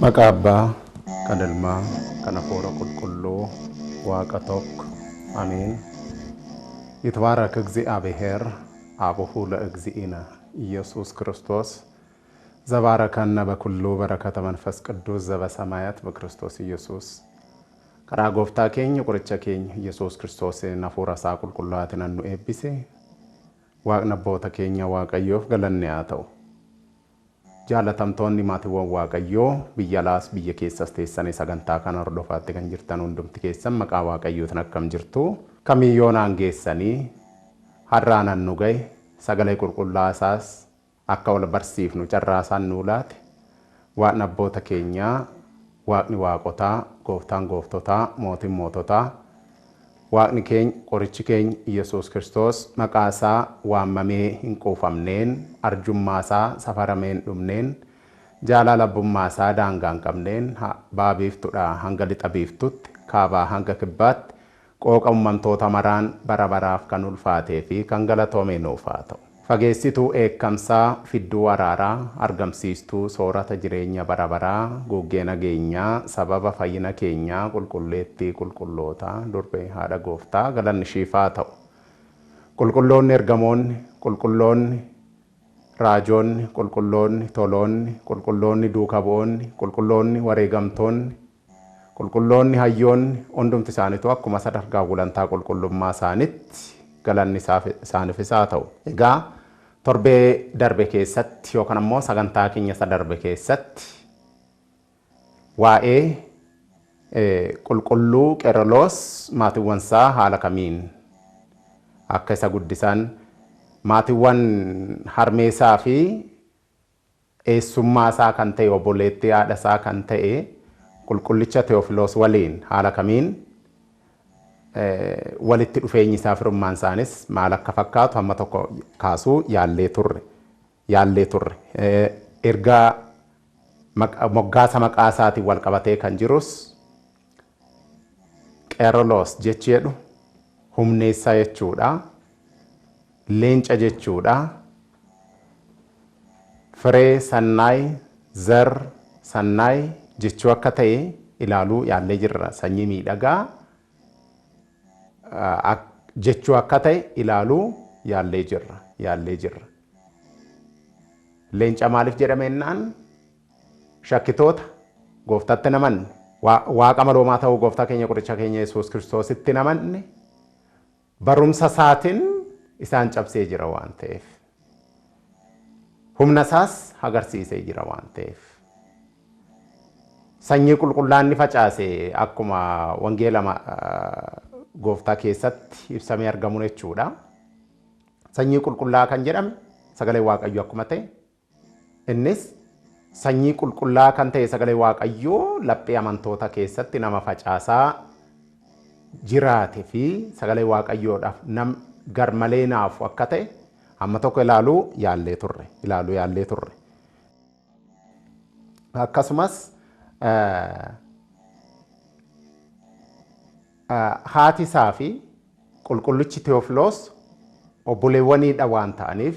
Makaba, Kadalma, Kanapora Kulkullo, Wakatok, Amin. Itwara kagzi abeher, abuhula agziina, Yesus Christos. Zabarakanna bakullu barakata manfas ቅዱስ ዘበሰማያት በክርስቶስ ኢየሱስ ከራጎፍታ ከኝ ቁርቻ ከኝ ኢየሱስ ክርስቶስ ናፎራሳ ቁልቁላትን አኑ ኤቢሴ ዋቅነቦታ ከኛ ዋቀዮፍ ገለንያተው ጃለተምቶኒ ማቲወ ዋቀዮ ቢያላስ ቢየኬሰስ ተሰኔ ሰገንታ ካን ኦርዶፋት ከን ጅርተን ሁንዱምት ኬሰም መቃ ዋቀዮ ተነከም ጅርቱ ከሚዮና አንጌሰኒ ሀራናን ኑገይ ሰገላይ ቁልቁላሳስ akka wal barsiifnu carraasaan nuulaate waaqni abboota keenyaa waaqni waaqotaa gooftaan gooftotaa mootiin moototaa waaqni keenya qorichi keenya Yesuus Kiristoos maqaasaa waamamee hin quufamneen arjummaasaa safarameen dhumneen jaalala abbummaasaa daangaa hin qabneen baabiiftuudha hanga lixa biiftutti kaabaa hanga kibbaatti qooqa uumamtoota maraan bara baraaf kan ulfaatee fi kan galatoomee nuuf haa ta'u. Fageessituu eekkamsaa fidduu araaraa argamsiistuu soorata jireenya barabaraa guggee nageenyaa sababa fayyina keenyaa qulqulleettii qulqullootaa durbee haadha gooftaa galanni shiifaa ta'u. Qulqulloonni ergamoonni qulqulloonni raajoonni qulqulloonni toloonni qulqulloonni duukaboonni qulqulloonni wareegamtoonni qulqulloonni hayyoonni hundumti isaaniitu akkuma sadarkaa gulantaa qulqullummaa isaaniitti galanni isaaniif isaa ta'u. Egaa torbee darbe keessatti yookaan ammoo sagantaa keenya darbe keessatti waa'ee qulqulluu Qeerloos maatiiwwansaa haala kamiin akka isa guddisan maatiiwwan harmeesaa fi eessummaasaa kan ta'e obboleettii haadhasaa kan ta'e qulqullicha Teofiloos waliin haala kamiin walitti dhufeenyi isaa firummaan isaanis maal akka fakkaatu hamma tokko kaasuu yaallee turre erga moggaasa maqaa isaatiin wal qabatee kan jirus Qeerloos jechi jedhu humneessa jechuudha leenca jechuudha firee sannaay zar sannaay jechuu akka ta'e ilaaluu yaallee jirra sanyii miidhagaa jechuu akka ta'e ilaaluu yaallee jirra. Leenca maaliif jedhamennaan shakkitoota gooftatti namanne waaqa maloomaa ta'uu gooftaa keenya qoricha keenya Yesuus Kiristoositti namanne barumsa isaatiin isaan cabsee jira waan ta'eef humna isaas agarsiisee jira waan ta'eef sanyii qulqullaanni facaase akkuma wangeela gooftaa keessatti ibsamee argamu jechuudha. Sanyii qulqullaa kan jedhame sagalee waaqayyoo akkuma ta'e innis sanyii qulqullaa kan ta'e sagalee waaqayyoo laphee amantoota keessatti nama facaasaa jiraate fi sagalee waaqayyoodhaaf nam garmalee naafu akka ta'e amma tokko ilaaluu yaallee turre. Akkasumas haati isaa fi qulqullichi Teofiloos obboleewwaniidha waan ta'aniif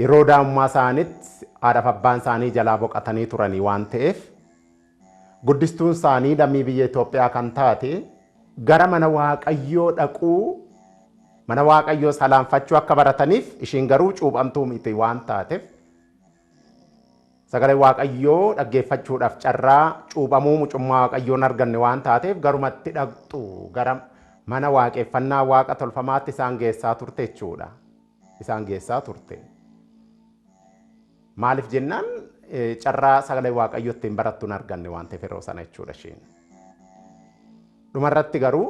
yeroo daa'imummaa isaaniitti haadhaaf abbaan isaanii jalaa boqotanii turanii waan ta'eef guddistuun isaanii lammii biyya Itoophiyaa kan taate gara mana waaqayyoo dhaquu mana waaqayyoo salaanfachuu akka barataniif ishiin garuu cuuphamtuu miti waan taateef sagalee waaqayyoo dhaggeeffachuudhaaf carraa cuuphamuu mucummaa waaqayyoon arganne waan taateef garumatti dhaqxu gara mana waaqeffannaa waaqa tolfamaatti isaan geessaa turte jechuudha. Isaan geessaa turte. Maaliif jennaan carraa sagalee waaqayyoo ittiin barattuun arganne waan ta'eef yeroo sana jechuudha isheen. Dhumarratti garuu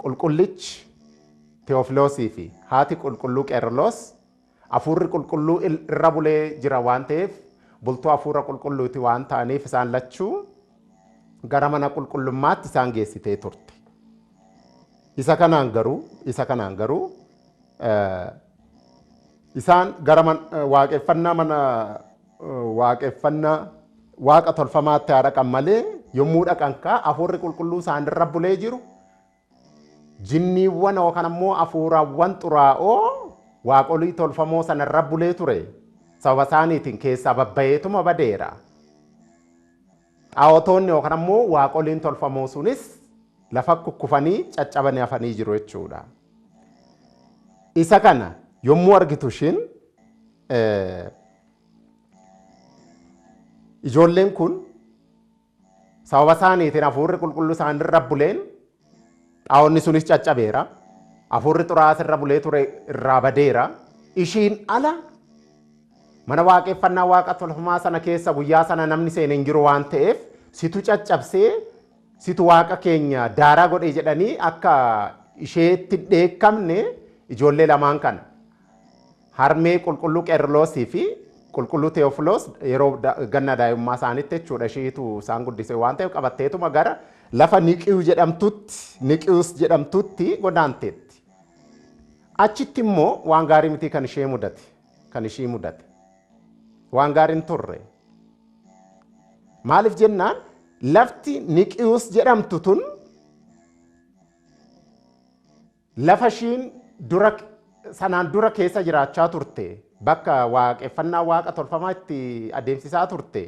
qulqullichi Teofiloosii fi haati qulqulluu Qeerloos hafuurri qulqulluu irra bulee jira waan ta'eef bultoo hafuura qulqulluuti waan ta'aniif isaan lachuu gara mana qulqullummaatti isaan geessitee turte. Isa kanaan garuu isaan gara waaqeffannaa mana waaqeffannaa waaqa tolfamaatti haa dhaqan malee yommuu dhaqan hafuurri qulqulluu isaan irra bulee jiru jinniiwwan yookaan ammoo hafuuraawwan xuraa'oo waaqolii tolfamoo sana irra bulee ture sababa isaaniitiin keessaa babbayeetuma badeera. Xaa'otoonni yookaan ammoo waaqoliin tolfamoo sunis lafa kukkufanii caccabanii hafanii jiru jechuudha. Isa kana yommuu argitu ishiin ijoolleen kun sababa isaaniitiin hafuurri qulqulluu isaan irra buleen xaa'onni sunis caccabeera. Hafuurri xuraa'aa irra bulee ture irraa badeera. Ishiin ala mana waaqeffannaa waaqa tolfamaa sana keessa guyyaa sana namni seenee hin jiru waan ta'eef situ caccabsee situ waaqa keenya daaraa godhee jedhanii akka isheetti dheekkamne ijoollee lamaan kana harmee qulqulluu Qeerloosii fi qulqulluu Teofiloos yeroo ganna daa'imummaa isaaniitti jechuudha isheetu isaan guddise waan ta'eef qabatteetuma gara lafa Niqiwus jedhamtutti godaanteetti. Achitti immoo waan gaarii miti kan ishee mudate. Waan gaariin turre. Maaliif jennaan lafti Niqiwus jedhamtu tun lafa ishiin sanaan dura keessa jiraachaa turte bakka waaqeffannaa waaqa tolfamaa itti adeemsisaa turte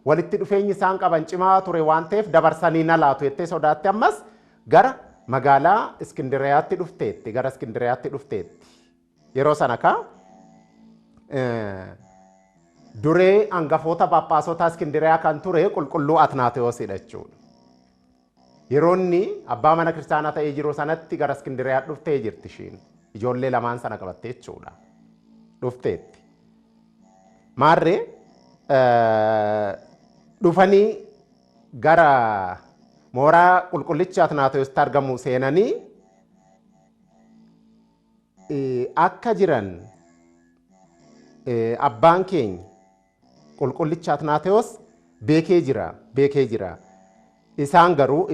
walitti dhufeenyi isaan qaban cimaa ture waan ta'eef dabarsanii na laatu jettee sodaatte ammas gara magaalaa Iskindiriyaatti dhufteetti. Yeroo sana duree hangafoota Phaaphaasota Iskindiriyaa kan ture qulqulluu Atnaatewoosidha jechuudha. Yeroo inni abbaa mana kiristaanaa ta'ee jiru sanatti gara Iskindiriyaa dhuftee jirti ishiin. Ijoollee lamaan sana qabattee jechuudha. Dhufteetti. Maarree dhufanii gara mooraa qulqullicha Atnaatewositti argamu seenanii akka jiran abbaan keenya qulqullicha Atnaatewos beekee jira. Isaan garuu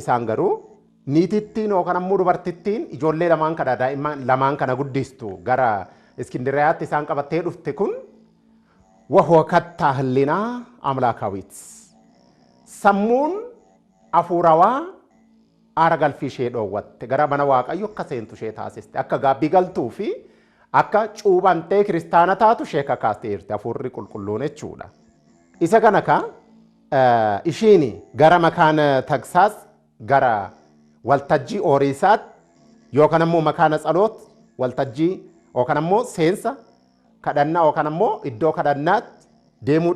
niitittiin yookaan ammoo dubartittiin ijoollee lamaan kana daa'imman lamaan kana guddistu gara Iskindiriyaatti isaan qabattee dhufte kun wahoo kattaa hillinaa amlaakaawit. Sammuun hafuurawaa aara galfii ishee dhoowwatte gara mana waaqayyo akka seentu ishee taasiste akka gaabbii galtuu fi akka cuubantee kiristaana taatu ishee kakaasteerti hafuurri qulqulluun jechuudha. Isa kana ishiin gara makaana Tagsaas gara waltajjii Ooriisaatti yookaan ammoo makaana Tsaloot waltajjii yookaan ammoo seensa kadhannaa yookaan ammoo iddoo kadhannaatti deemuu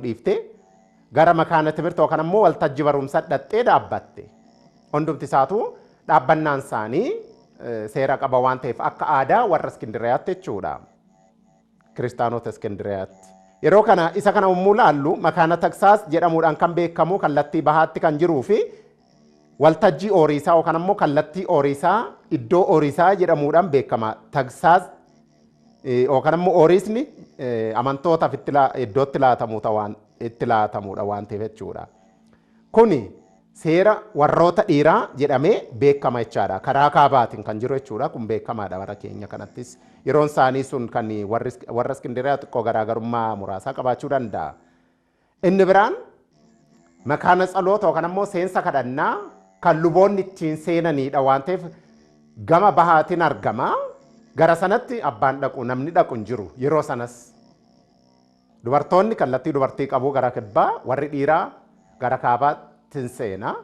dhiiftee gara makaana timirta yookaan ammoo waltajjii barumsaa dhattee dhaabbatte. Hundumti isaatu dhaabbannaan isaanii seera qaba waan ta'eef akka aadaa warra Iskindiriyaatti jechuudha. Kiristaanota Iskindiriyaatti. Yeroo kana isa kana yommuu laallu makaana Tagsaas jedhamuudhaan kan beekamu kallattii bahaatti kan jiruu fi waltajjii Ooriisaa yookaan ammoo kallattii Ooriisaa iddoo Ooriisaa jedhamuudhaan beekama. Tagsaas yookaan ammoo Ooriisni amantootaaf iddootti laatamudha waan ta'eef jechuudha. Kuni seera warroota dhiiraa jedhamee beekama jechaadha. Karaa kaabaatiin kan jiru jechuudha. Kun beekamaadha warra keenya kanattis. Yeroon isaanii sun kan warra Iskindiriyaa xiqqoo garaagarummaa muraasaa qabaachuu danda'a. Inni biraan makaana Tsaloota yookaan ammoo seensa kadhannaa kan luboonni ittiin seenanidha waan ta'eef gama bahaatiin argama. Gara sanatti abbaan dhaqu namni dhaqu hin jiru yeroo sanas. Dubartoonni kallattii dubartii qabu gara kibbaa warri dhiiraa gara kaabaatti seena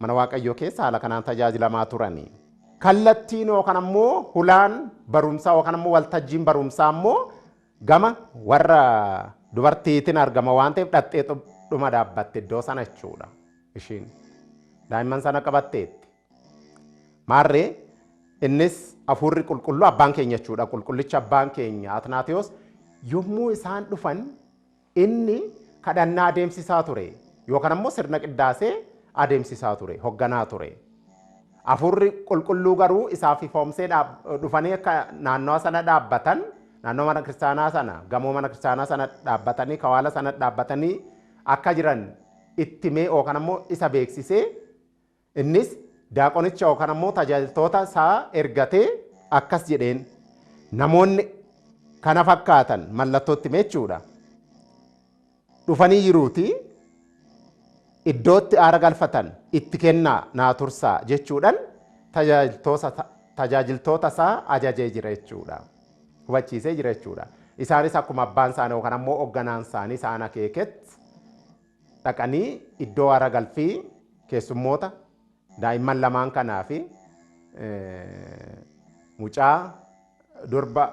mana waaqayyoo keessa haala kanaan tajaajilamaa turanii. Kallattiin yookaan ammoo hulaan barumsaa yookaan ammoo waltajjiin barumsaa ammoo gama warra dubartiitiin argama waan ta'eef dhattee dhuma dhaabbatte iddoo sana jechuudha. Ishiin daa'imman sana qabatteetti. Maarree innis hafuurri qulqulluu abbaan keenya jechuudha. Qulqullicha abbaan keenya Atnaatiyos yommuu isaan dhufan inni kadhannaa adeemsisaa ture yookaan ammoo sirna qiddaasee adeemsisaa ture, hoogganaa ture. Hafuurri qulqulluu garuu isaaf ifoomsee dhufanii akka naannoo sana dhaabbatan, naannoo mana kiristaanaa sana, gamoo mana kiristaanaa sana dhaabbatanii, kawaala sana dhaabbatanii akka jiran itti mee yookaan ammoo isa beeksisee innis daaqonicha yookaan ammoo tajaajiltoota isaa ergatee akkas jedheen namoonni kana fakkaatan mallattootti meechuudha. Dhufanii jiruuti iddootti aara galfatan itti kennaa naa tursaa jechuudhaan tajaajiltoota isaa ajajee jira jechuudha. Hubachiisee jira jechuudha. Isaanis akkuma abbaan isaanii yookaan ammoo hoogganaan isaanii isaan akeeketti dhaqanii iddoo aara galfii keessummoota daa'imman lamaan kanaa fi mucaa durba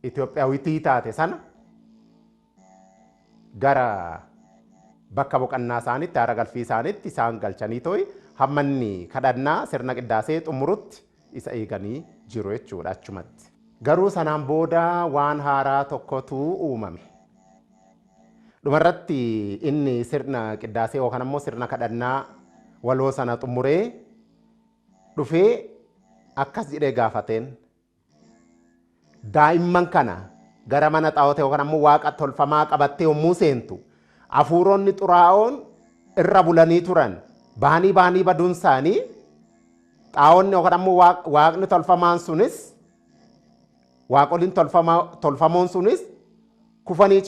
Itoophiyaawwitii taate sana gara bakka boqonnaa isaaniitti aara galfii isaaniitti isaan galchanii too'i hammanni kadhannaa sirna qiddaasee xumurutti isa eeganii jiru jechuudha achumatti. Garuu sanaan booda waan haaraa tokkotu uumame. Dhumarratti inni sirna qiddaasee yookaan ammoo sirna kadhannaa waloo sana xumuree dhufee akkas jedhee gaafateen daa'imman kana gara mana xaa'ootee yookaan ammoo waaqa tolfamaa qabattee yommuu seentu hafuuronni xuraa'oon irra bulanii turan baanii baduun isaanii xaa'onni yookaan ammoo waaqni tolfamaan sunis waaqoliin tolfamoon sunis kufanii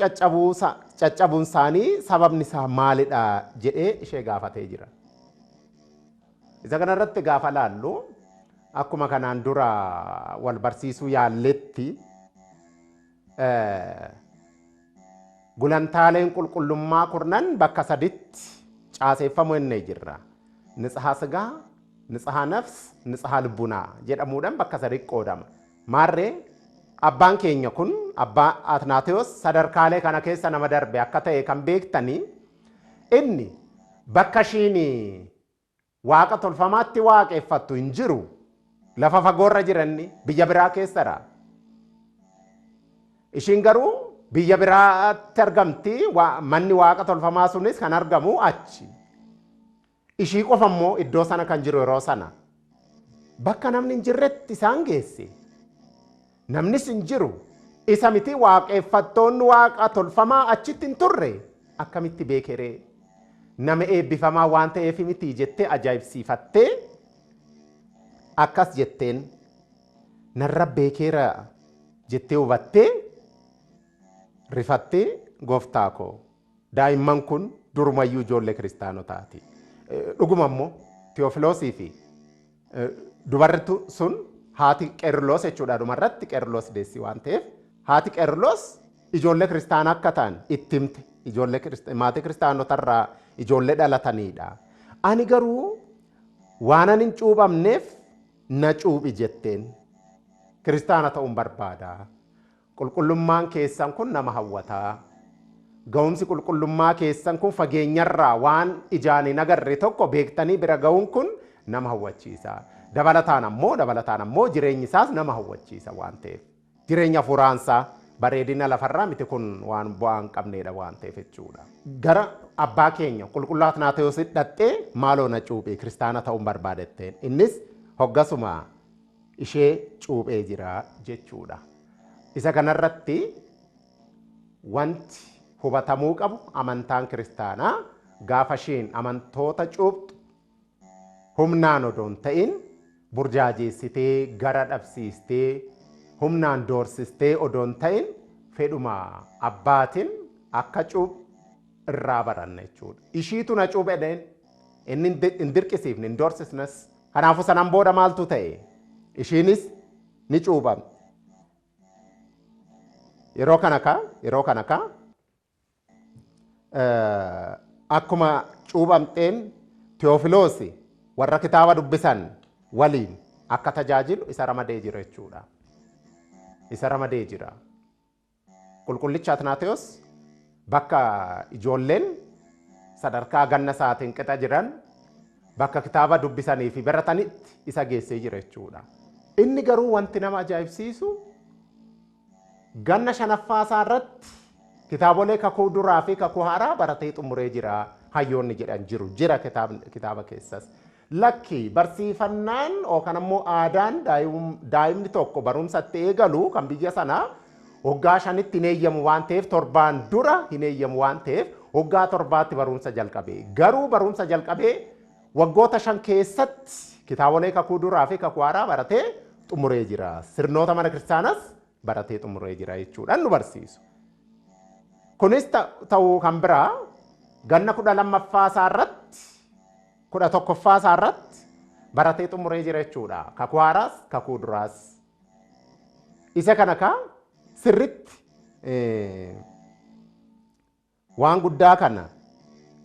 caccabuun isaanii sababni isaa maalidha jedhee ishee gaafatee jira. Isa kanarratti gaafa laallu akkuma kanaan dura wal barsiisuu yaalletti gulantaaleen qulqullummaa kurnan bakka saditti caaseeffamu inni jirra. Nitsahaa sigaa, nitsahaa nafs, nitsahaa lubbunaa jedhamuudhaan bakka saditti qoodama. Maarree abbaan keenya kun abbaa Atnaatiyos sadarkaalee kana keessa nama darbe akka ta'e kan beektanii inni bakka ishiin waaqa tolfamaatti waaqeffattu hin jiru lafa fagoorra jiranni biyya biraa keessadha. Ishiin garuu biyya biraatti argamti manni waaqa tolfamaa sunis kan argamu achi. Ishii qofa immoo iddoo sana kan jiru yeroo sana bakka namni hin jirretti isaan geesse. Namnis hin jiru isa miti waaqeffattoonni waaqa tolfamaa achitti hin turre akkamitti beekeree nama eebbifamaa waan ta'eef miti jettee ajaa'ibsiifattee akkas jetteen narra beekeera jettee hubattee rifattee gooftaa koo daa'imman kun durumayyuu ijoollee kiristaanotaati. Dhuguma immoo Teofiloosii fi dubarri sun haati Qeerloos jechuudha dhumarratti Qeerloos deessi waan ta'eef haati Qeerloos ijoollee kiristaanaa akka ta'an itti himte ijoollee maatii kiristaanotarraa ijoollee dhalatanidha. Ani garuu waan ani hin cuuphamneef na cuuphi jetteen kiristaana ta'uun barbaada. Qulqullummaan keessan kun nama hawwataa. Ga'umsi qulqullummaa keessan kun fageenyarraa waan ijaan hin agarre tokko beektanii bira ga'uun kun nama hawwachiisa. Dabalataan ammoo jireenyi isaas nama hawwachiisa waan ta'eef. Jireenya hafuuraansaa bareedina lafarraa miti kun waan bu'aa hin qabneedha waan ta'eef jechuudha. Gara abbaa keenya qulqulluu Atnaatiyos dhattee maaloo na cuuphee kiristaana ta'uun barbaadetteen innis hoggasuma ishee cuuphee jira jechuudha. Isa kanarratti wanti hubatamuu qabu amantaan kiristaanaa gaafa isheen amantoota cuuphtu humnaan odoon ta'in burjaajeessitee gara dhabsiistee humnaan doorsistee odoon ta'in fedhuma abbaatiin akka cuuphu irraa baranna jechuudha. Ishiitu na cuuphedheen inni hin dirqisiifne hin doorsisnes. Kanaafuu sanaan booda maaltu ta'e? Ishiinis ni cuuphamte. Yeroo kana akkuma cuuphamteen Teofiloosi warra kitaaba dubbisan waliin akka tajaajilu isa ramadee jira jechuudha. Isa ramadee jira. qulqullicha Atnaatewoos bakka ijoolleen sadarkaa ganna isaatiin qixa jiran bakka kitaaba dubbisanii fi baratanitti isa geessee jira jechuudha. Inni garuu wanti nama ajaa'ibsiisu ganna shanaffaa isaa irratti kitaabolee kakuu duraa fi kakuu haaraa baratee xumuree jira. Hayyoonni jedhan jiru jira kitaaba keessas. Lakki barsiifannaan yookaan ammoo aadaan daa'imni tokko barumsatti eegalu kan biyya sanaa waggaa 5tti hin eeyyamu waan ta'eef 7 dura hin eeyyamu waan ta'eef waggaa 7tti barumsa jalqabee. Garuu barumsa jalqabee waggoota 5 keessatti kitaabolee kakuu duraa fi kakuu haaraa baratee xumuree jira. Sirnoota mana kiristaanaas baratee xumuree jira jechuudhaan nu barsiisu. Kunis ta'uu kan biraa ganna 12ffaa isaa irratti 11ffaa isaa irratti baratee xumuree jira jechuudha. Kakuu haaraas kakuu duraas. Isa kana sirritti waan guddaa kana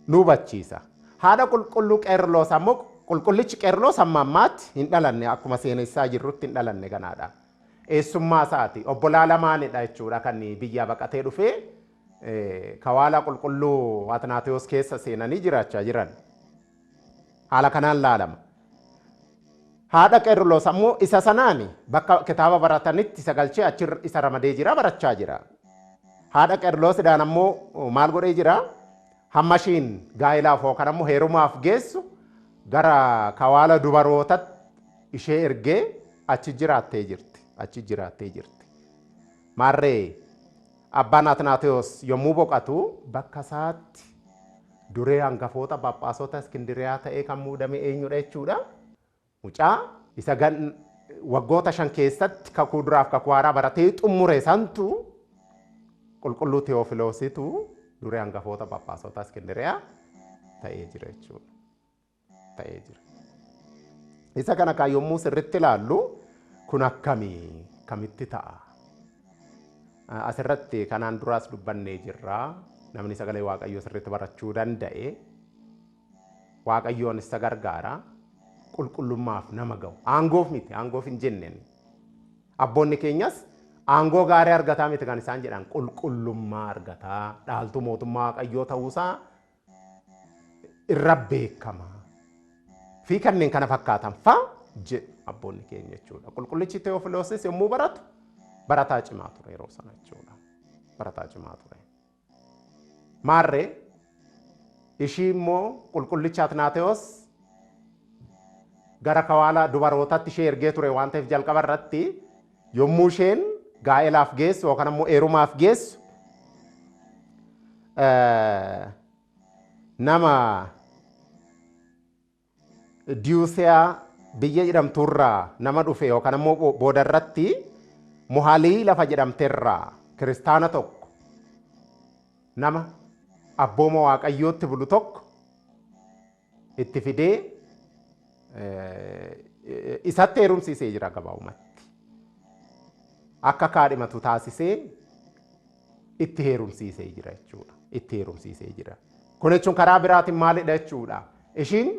nu hubachiisa. Haadha qulqulluu Qeerloos ammoo qulqullichi Qeerloos amma ammaatti hin dhalanne akkuma seenessaa jirrutti hin dhalanne kanaadha. Eessummaa isaati obbolaa lamaanidha jechuudha kan biyya baqatee dhufee kawaala qulqulluu Atnaatewoos keessa seenanii jiraachaa jiran. Haala kanaan laalama. Haadha Qeerloos ammoo isa sanaani bakka kitaaba baratanitti isa galchee achi isa ramadee jira barachaa jira. Haadha Qeerloosidhaan ammoo maal godhee jira? Hamma ishiin gaa'ilaaf yookaan ammoo heerumaaf geessu gara kawaala dubarootatti ishee ergee achi jiraattee jirti. Achi jiraattee jirti. Maarree abbaan Atnaatewoos yommuu boqatu bakka isaatti duree hangafoota Phaaphaasota Iskindiriyaa ta'ee kan muudame eenyudha jechuudha. Mucaa isa waggoota 5 keessatti kakuu duraaf kakuu haaraa baratee xumure santu qulqulluu Tewofiloositu duree hangafoota Phaaphaasota Iskindiriyaa ta'ee jira jechuudha. Ta'ee jira. Isa kana kan yommuu sirriitti ilaallu kun akkamii kamitti ta'a? Asirratti kanaan duraas dubbannee jirra. Namni sagalee Waaqayyoo sirriitti barachuu danda'e Waaqayyoon isa gargaara. Qulqullummaaf nama ga'u. Aangoof miti, aangoof hin jenneen. Abboonni keenyas aangoo gaarii argataa miti kan isaan jedhan qulqullummaa argataa. Dhaaltuu mootummaa Waaqayyoo ta'uusaa irra beekama. Fi kanneen kana fakkaatan fa'a jedhu abboonni keenya jechuudha. Qulqullichi Teewofiloosis yommuu baratu barataa cimaa ture yeroo sana jechuudha. Barataa cimaa ture. Maarree ishii immoo qulqullicha Atnaatewoos gara kawaala dubarootatti ishee ergee ture waan ta'eef jalqaba irratti yommuu isheen gaa'ilaaf geessu yookaan immoo heerumaaf geessu nama Diyuusiyaa biyya jedhamturraa nama dhufe yookaan immoo booda irratti Muhalii lafa jedhamterraa kiristaana tokko nama abbooma Waaqayyootti bulu tokko itti fidee isatti heerumsiisee jira gabaabumatti. Akka kaadhimatu taasisee itti heerumsiisee jira jechuudha. Itti heerumsiisee jira. Kun jechuun karaa biraatiin maalidha jechuudha? Ishiin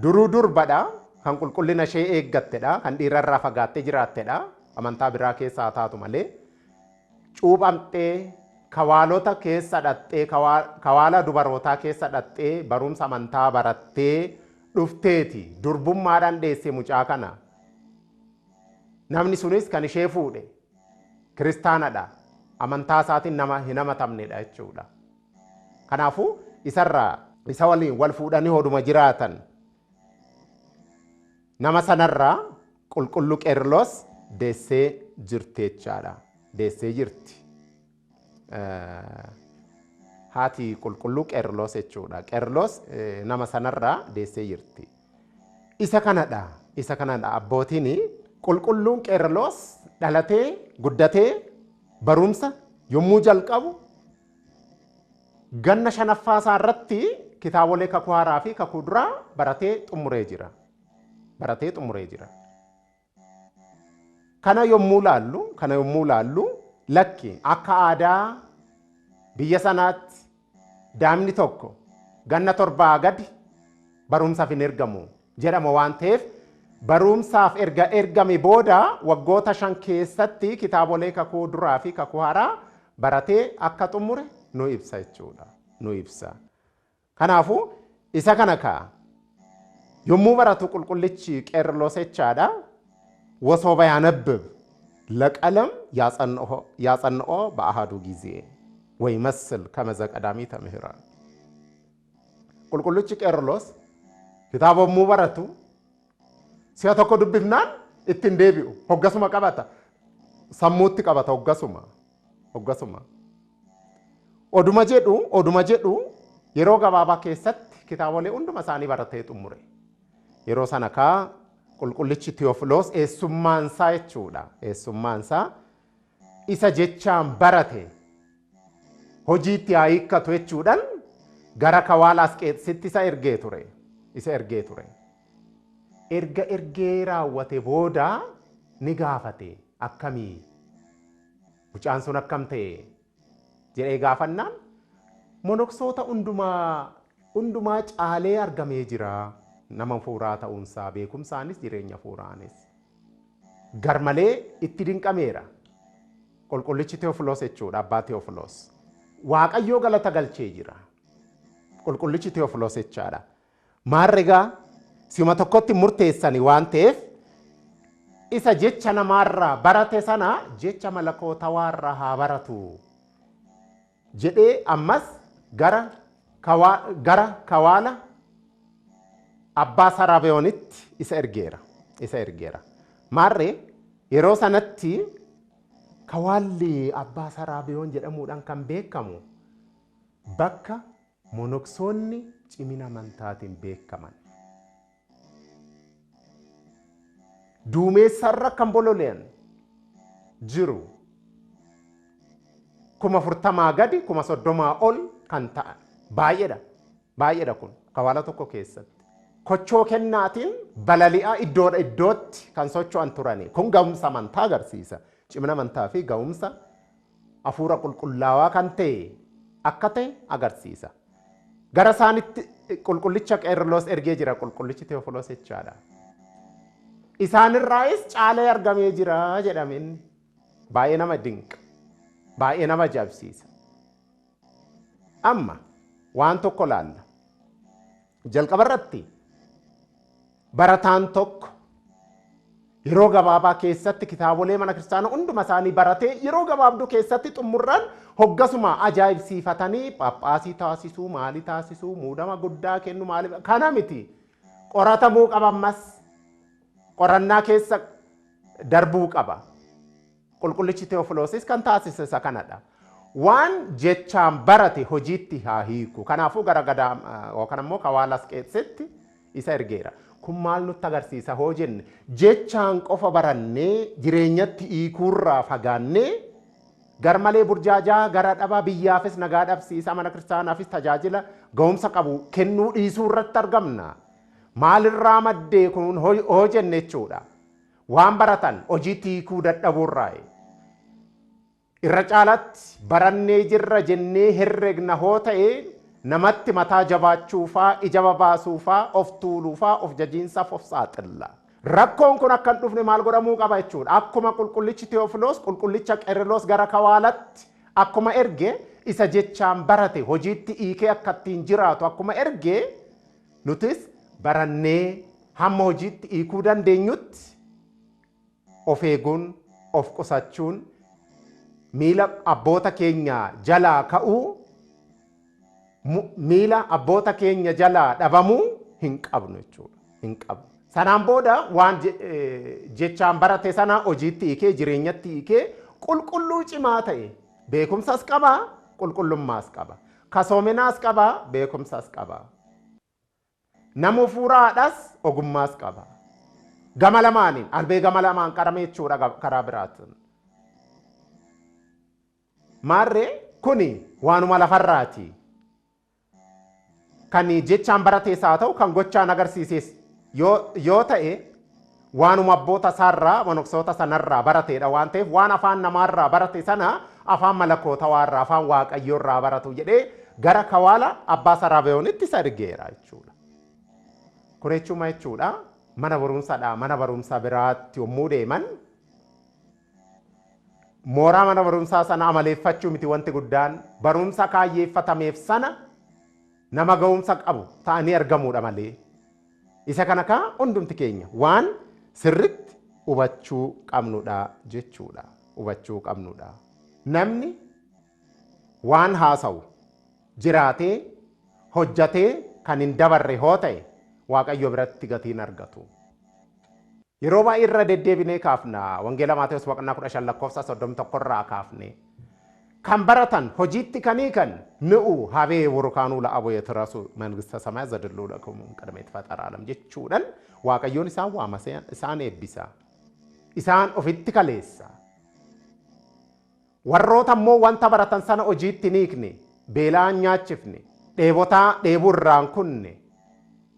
duruu durbadha kan qulqullina ishee eeggattedha kan dhiirarraa fagaattee jiraattedha. Amantaa biraa keessa haa taatu malee cuuphamtee kawaalota keessa dhattee kawaala dubarootaa keessa dhattee barumsa amantaa barattee dhufteeti durbummaadhaan dheesse mucaa kana. Namni sunis kan ishee fuudhe kiristaanadha. Amantaa isaatiin nama hin amatamnedha jechuudha. Kanaafuu isa waliin wal fuudhanii hoduma jiraatan nama sanarraa qulqulluu Qeerloos deessee jirti jechaadha. Deessee jirti. Haati qulqulluu Qeerloos jechuudha. Qeerloos nama sanarraa deessee jirti. Isa kanadha. Isa kanadha. Abbootiin qulqulluun Qeerloos dhalatee guddatee barumsa yommuu jalqabu ganna 5ffaa isaa irratti kitaabolee kakuu haaraa fi kakuu duraa baratee xumuree jira. Baratee xumuree jira. Kana yommuu laallu lakki akka aadaa biyya sanaatti daa'imni tokko ganna 7 gadi barumsaaf hin ergamu jedhama waan ta'eef barumsaaf ergame booda waggoota 5 keessatti kitaabolee kakuu duraa fi kakuu haaraa baratee akka xumure nu ibsa jechuudha. Nu ibsa. Kanaafuu isa kana kaa yommuu baratu qulqullichi Qeerloos jechaadha. ወሶበ ያነብብ ለቀለም ያጸንኦ በአሃዱ ጊዜ ወይ መስል ከመዘ ቀዳሚ ተምህራን ቁልቁልች ቄርሎስ ክታቦሙ በረቱ ሲያተኮ ዱብፍናን እትንዴቢኡ ሆገሱማ ቀባታ ሰሙት ቀባታ ሆገሱማ ኦዱማ ጀዱ የሮ ገባባ ከሰት ክታቦሌ ሁንዱማ ሳኒ በረተ ጥሙሬ የሮ ሰነካ qulqullichi Tewofiloos eessummaansaa jechuudha. Eessummaansaa isa jechaan barate hojiitti haa hiikkatu jechuudhaan gara Kawaala Asqeexitti isa ergee ture. Erga ergee raawwate booda ni gaafate akkamii mucaan sun akkam ta'e jedhee gaafannaan monoksoota hundumaa caalee argamee jira. Nama fuuraa ta'uunsaa beekumsaanis jireenya fuuraanis garmalee itti dinqameera. Qulqullichi Tewofiloos jechuudha abbaa Tewofiloos. Waaqayyoo galata galchee jira. Qulqullichi Tewofiloos jechaadha. Maarregaa sima tokkotti murteessani waan ta'eef isa jecha namaarraa barate sana jecha malakootawaarraa haa baratu jedhee ammas gara Kawaala Abbaa Saraabeyoonitti isa ergeera. Maarree yeroo sanatti Kawaalli Abbaa Saraabeyoon jedhamuudhaan kan beekamu bakka monoksoonni cimina amantaatiin beekaman. Duumessarra kan bololeen jiru 40,000 gadi 30,000 ol kan ta'an baay'eedha kun Kawaala tokko keessatti. Kochoo kennaatiin balali'aa iddootti kan socho'an turani. Kun ga'umsa amantaa agarsiisa. Cimina amantaa fi ga'umsa hafuura qulqullaawaa kan ta'e akka ta'e agarsiisa. Gara isaanitti qulqullicha Qeerloos ergee jira qulqullichi Tewofiloos jechaadha. Isaanirraayis caalee argamee jira jedhameen baay'ee nama dinqa. Baay'ee nama jabsiisa. Amma waan tokko laalla. Jalqabarratti barataan tokko yeroo gabaabaa keessatti kitaabolee mana kiristaanaa hunduma isaanii baratee yeroo gabaabduu keessatti xumurraan hoggasuma ajaa'ibsiifatanii Phaaphaasii taasisuu maalii taasisuu muudama guddaa kennu maalii kana miti qoratamuu qaba ammas qorannaa keessa darbuu qaba. Qulqullichi Teewofiloosis kan taasise isa kanadha. Waan jechaan barate hojiitti haa hiiku. Kanaafuu gara yookaan immoo Kawaala Asqeexitti isa ergeera. Kun maal nutti agarsiisa hoo jenne jechaan qofa barannee jireenyatti hiikuurraa fagaannee garmalee burjaajaa gara dhabaa biyyaafis nagaa dhabsiisa mana kiristaanaafis tajaajila ga'umsa qabu kennuu dhiisuu irratti argamna. Maalirraa maddee kun hoo jenne jechuudha. Waan baratan hojiitti hiikuu dadhabuurraayi. Irra caalatti barannee jirra jennee herregna hoo ta'e namatti mataa jabaachuufaa ija babaasuufaa of tuuluufaa of jajiinsaaf of saaxilla. Rakkoon kun akka hin dhufne maal godhamuu qaba jechuudha. Akkuma qulqullichi Tewofiloos qulqullicha Qeerloos gara Kawaalatti akkuma erge isa jechaan barate hojiitti hiikee akka ittiin jiraatu akkuma erge nutis barannee hamma hojiitti hiikuu dandeenyutti of eeguun of qusachuun miila abboota keenya jalaa ka'uu miila abboota keenya jalaa dhabamuu hin qabnu jechuudha. Hin qabnu. Sanaan booda waan jechaan barate sana hojiitti hiikee jireenyatti hiikee qulqulluu cimaa ta'e beekumsas qaba qulqullummaas qaba. Kasoominaas qaba beekumsas qaba. Nama fuuraadhas ogummaas qaba. Gama lamaaniin albee gama lamaan qarame jechuudha karaa biraatiin. Maarree kuni waanuma lafarraati. Kan jechaan baratees haa ta'u kan gochaan agarsiises yoo ta'e waanuma abboota isaarraa monoksoota sanarraa barateedha waan ta'eef waan afaan namaarraa barate sana afaan malakootawaarraa afaan waaqayyoorraa baratu jedhee gara Kawaala Abbaa Saraabeyoonitti isa ergeera jechuudha. Kun jechuudha mana barumsaadha mana barumsa biraatti yommuu deeman mooraa mana barumsaa sana amaleeffachuu miti wanti guddaan barumsa kaayyeeffatameef sana nama ga'umsa qabu ta'anii argamuudha malee. Isa kana kaa hundumti keenya waan sirritti hubachuu qabnudha jechuudha. Hubachuu qabnudha. Namni waan haasa'u jiraatee hojjatee kan hin dabarre hoo ta'e Waaqayyo biratti gatiin argatu. Yeroo baay'ee irra deddeebinee kaafna wangeela Maatewos boqonnaa 15 lakkoofsa 31 irraa kaafne kan baratan hojiitti kanii kan ንዑ ሀቤ ወሩካኑ ለአቦ የትራሱ መንግስተ ሰማያት ዘድሉ ለከሙ ቀደመ የተፈጠረ ዓለም jechuudhaan Waaqayyoon isaan waama isaan eebbisa. Isaan ofitti kaleessa. Warroota immoo wanta baratan sana hojiitti niikne beelaan nyaachifne dheebotaa dheeburraan kunne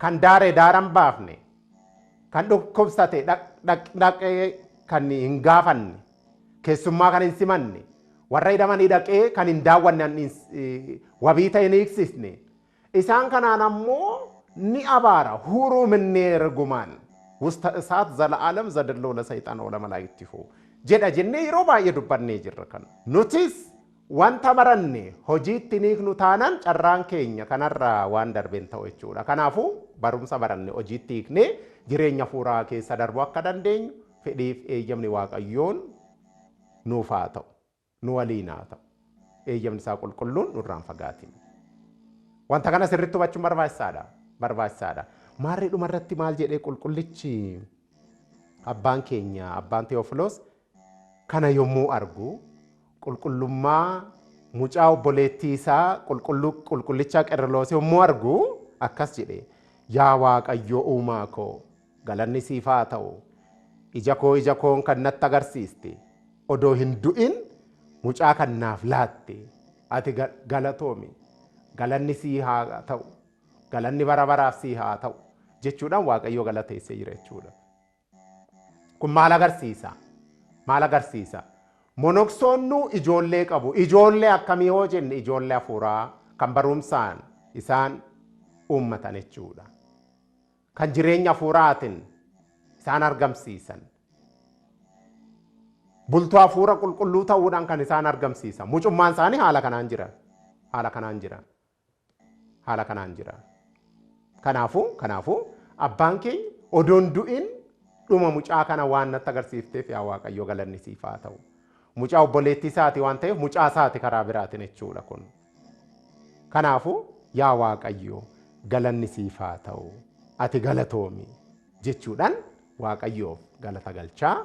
kan daare daaran baafne kan dhukkubsate dhaqee kan hin gaafanne keessummaa kan hin simanne warra hidhamanii dhaqee kan hin daawwanne wabii ta'e ni eegsisne isaan kanaan ammoo ni abaara huruu minnee ergumaan wusta isaat zala'aalam zadalloo ለሰይጣን ወለመላእክቲሁ jedha jennee yeroo baay'ee dubbannee jirra kan nutis wanta baranne hojiitti niiknu taanaan carraan keenya kanarraa waan darbeen ta'u jechuudha. Kanaafuu barumsa baranne hojiitti hiiknee jireenya fuuraa keessa darbuu akka dandeenyu fedhiif eeyyamni Waaqayyoon nuuf haa ta'u. Nu waliin haa ta'u. Eeyyamni isaa qulqulluun nurraan fagaatin. Wanta kana sirriitti hubachuun barbaachisaadha. Barbaachisaadha. Maarree dhumarratti maal jedhee qulqullichi abbaan keenya abbaan Tewofilos kana yommuu argu qulqullummaa mucaa obboleettii isaa qulqullicha Qeerloos yommuu argu akkas jedhe yaa Waaqayyo uumaa koo galanni siif haa ta'u ija koon kan natti agarsiiste odoo hin du'in mucaa kan naaf laatte ati galatoomi galanni siif haa ta'u galanni bara baraaf siif haa ta'u jechuudhaan Waaqayyo galateessee jira jechuudha. Kun maal agarsiisa? Maal agarsiisa? Monoksoonnu ijoollee qabu. Ijoollee akkamii yoo jenne ijoollee hafuuraa kan barumsaan isaan uummatan jechuudha. Kan jireenya hafuuraatiin isaan argamsiisan. Bultoo hafuura qulqulluu ta'uudhaan kan isaan argamsiisan. Mucummaan isaanii haala kanaan jira. Haala kanaan jira. Haala kanaan jira. Kanaafuu abbaan keenya odoon du'in dhuma mucaa kana waan natti agarsiifteef yaa Waaqayyo galanni siif haa ta'u. Mucaa obboleettii isaati waan ta'eef mucaa isaati karaa biraatiin jechuudha kun. Kanaafuu yaa Waaqayyo galanni siif haa ta'u. Ati galatoomi jechuudhaan Waaqayyoof galata galchaa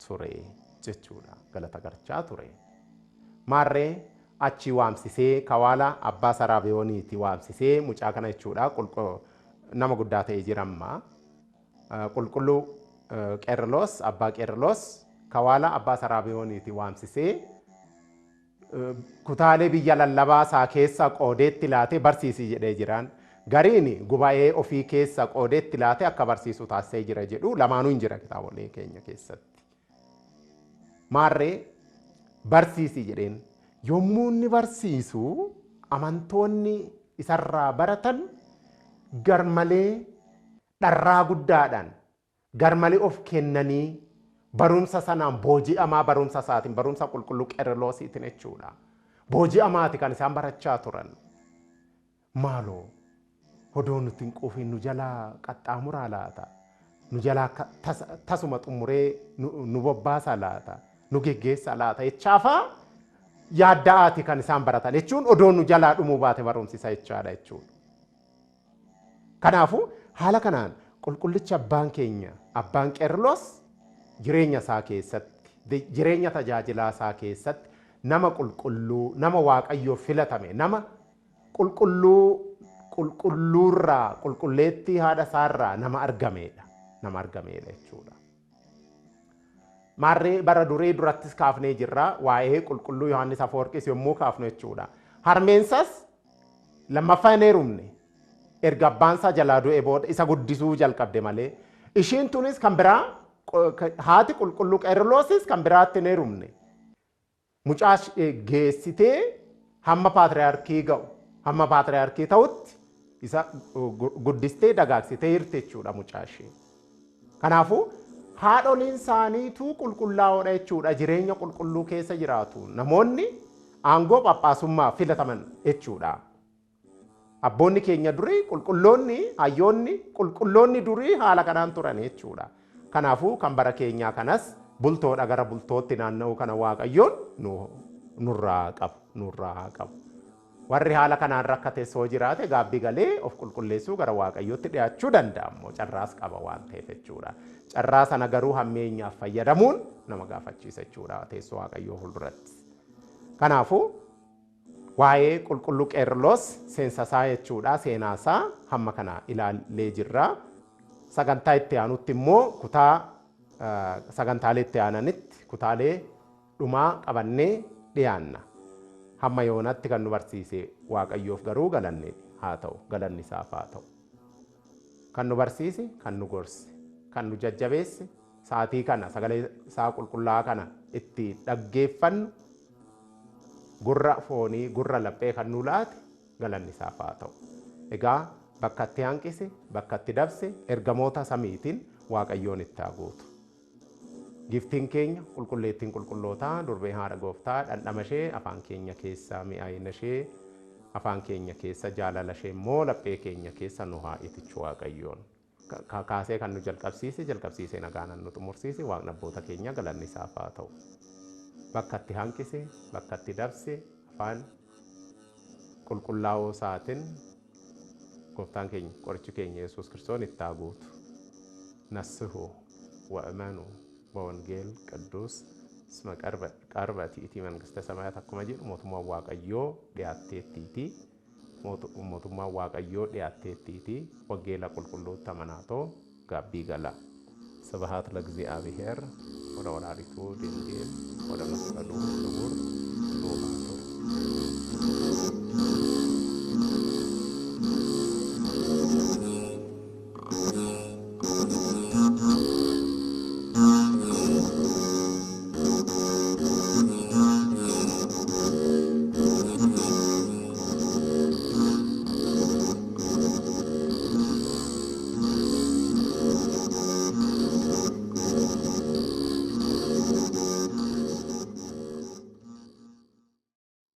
ture jechuudha. Galata galchaa ture. Maarree achi waamsisee kawaala abbaa Saraabiyooniiti waamsisee mucaa kana jechuudha nama guddaa ta'ee jiramma. Qulqulluu Qeerloos abbaa Qeerloos kawaala abbaa Saraabiyooniiti waamsisee kutaalee biyya lallabaa isaa keessa qoodeetti laatee barsiisii jedhee jiraan. Gariin gubaa'ee ofii keessa qoodeetti laatee akka barsiisu taasisee jira jedhu lamaanuu hin jira kitaabolee keenya keessatti. Maarree barsiisii jedheen yommuu inni barsiisu amantoonni isarraa baratan garmalee dharraa guddaadhaan garmalee of kennanii barumsa sanaan booji'amaa barumsa isaatiin barumsa qulqulluu Qeerloosiitiin jechuudha. Booji'amaati kan isaan barachaa turan. Maaloo odoo nuti hin quufin nu jalaa qaxxaamuraa laata? Nu jalaa tasuma xumuree nu bobbaasa laata? Nu geggeessa laata? Jechaafaa yaadda'aati kan isaan baratan jechuun odoo nu jalaa dhumuu baate barumsisa jechaadha jechuudha. Kanaafuu haala kanaan qulqullicha abbaan keenya abbaan Qeerloos jireenya isaa keessatti jireenya tajaajilaa isaa keessatti nama qulqulluu nama Waaqayyoo filatame nama qulqulluurraa qulqulleettii haadha isaarraa nama argameedha jechuudha. Maarree bara durii durattis kaafnee jirra waa'ee qulqulluu Yohaannis Afoorqis yommuu kaafnu jechuudha. Harmeensas lammaffaa hin heerumne. Erga abbaansaa jalaa du'e booda isa guddisuu jalqabde malee ishiin tunis kan biraa haati qulqulluu Qeerloosis kan biraatti hin heerumne. Mucaa geessitee hamma paatriyaarkii ga'u hamma paatriyaarkii ta'utti isa guddistee dagaagsitee hirte jechuudha mucaa ishee. Kanaafuu haadholiin isaaniitu qulqullaa'oodha jechuudha jireenya qulqulluu keessa jiraatu namoonni aangoo phaaphaasummaa filataman jechuudha. Abboonni keenya durii qulqulloonni hayyoonni qulqulloonni durii haala kanaan turan jechuudha. Kanaafuu kan bara keenyaa kanas bultoodha gara bultootti naanna'uu kana Waaqayyoon nurraa qabu. Warri haala kanaan rakkate soo jiraate gaabbii galee of qulqulleessuu gara Waaqayyootti dhiyaachuu danda'a. Carraas qaba waan ta'eef jechuudha. Carraa sana garuu hammeenyaaf fayyadamuun nama gaafachiisa jechuudha teessoo Waaqayyoo fuulduratti. Kanaafuu waa'ee qulqulluu Qeerloos seensasaa jechuudha seenaasaa hamma kana ilaallee jirra. Sagantaa itti aanutti immoo kutaa sagantaalee itti aananitti kutaalee dhumaa qabannee dhiyaanna. Hamma yoonatti kan nu barsiise Waaqayyoof garuu galanni haa ta'u galanni isaaf haa ta'u. Kan nu barsiise kan nu gorse kan nu jajjabeesse sa'aatii kana sagalee isaa qulqullaa'aa kana itti dhaggeeffannu gurra foonii gurra laphee kan nu laate galanni isaaf haa ta'u. Egaa bakka itti hanqise bakka itti dabse ergamoota samiitiin Waaqayyoon itti haa guutu. Giftiin keenya qulqulleettiin qulqullootaa durbee haadha gooftaa dhandhama ishee afaan keenya keessa mi'aayina ishee afaan keenya keessa jaalala ishee immoo laphee keenya keessa nu haa itichu Waaqayyoon. Kaasee kan nu jalqabsiise nagaan nu xumursiise Waaqni abboota keenya galanni isaaf haa ta'u. Bakka itti hanqise bakka itti dabse afaan qulqullaa'oo isaatiin gooftaan keenya qorichi keenya Yesuus Kiristoos itti haa guutu. Nassuhu wa'amanu በወንጌል ቅዱስ እስመ ቀርበት ይእቲ መንግሥተ ሰማያት akkuma jedhu mootummaan Waaqayyoo dhiyaatteettiiti mootummaan Waaqayyoo dhiyaatteettiiti wangeela qulqulluutti amanaatoo gaabbii gala ስብሐት ለእግዚአብሔር ወለወላዲቱ ድንግል ወለመስቀሉ ክቡር ሎማቶ